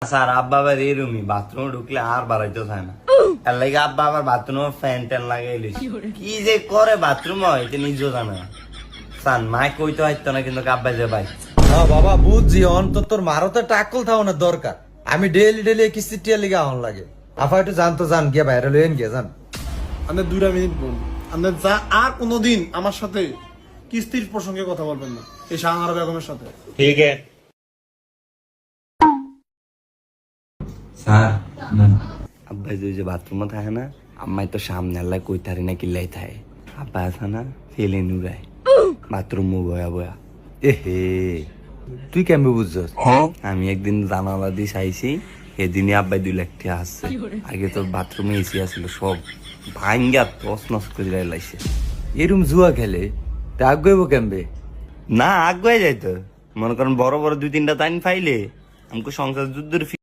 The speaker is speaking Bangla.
স্যার আব্বা আবার এরুমি বাথরুমে ঢুকলে আর বাড়াইতে চায় না। তার লাগে আব্বা আবার বাথরুমে ফ্যান ট্যান লাগাইলিস কি যে করে বাথরুমে এটা নিজেও জানে না। স্যার মায় কইতে হইতো না কিন্তু আব্বা যে ভাই হ্যাঁ বাবা বুঝছি অন্তত তোর মারও তো টাকল থাওয়ানোর দরকার। আমি ডেইলি ডেইলি কিস্তি টিয়া লিগে আহন লাগে। আফা একটু জানতো জান গিয়া বাইরে লইন গিয়া জান। আমাদের 2 মিনিট বলুন আমাদের যা আর কোনোদিন আমার সাথে কিস্তির প্রসঙ্গে কথা বলবেন না এই শাহানারা বেগমের সাথে। ঠিক আছে স্যার। আব্বা যে বাথরুমে থাকে না আম্মাই তো সামনে আল্লাহ কই তারি না কিল্লাই থাকে। আব্বা আছে না ফেলে নুরায় বাথরুম বয়া বয়া। এহে তুই কেমন বুঝছস? আমি একদিন জানালা দিয়ে চাইছি সেদিনই আব্বাই 2 লাখ টাকা আসছে। আগে তো বাথরুমে এসি আসছিল সব ভাঙ্গা তস নস করে লাইছে। এরম জুয়া খেলে তা আগাইব কেমবে? না আগুয়ে যাইতো মনে করেন বড় বড় 2-3টা টাইম পাইলে আমাকে সংসার যুদ্ধের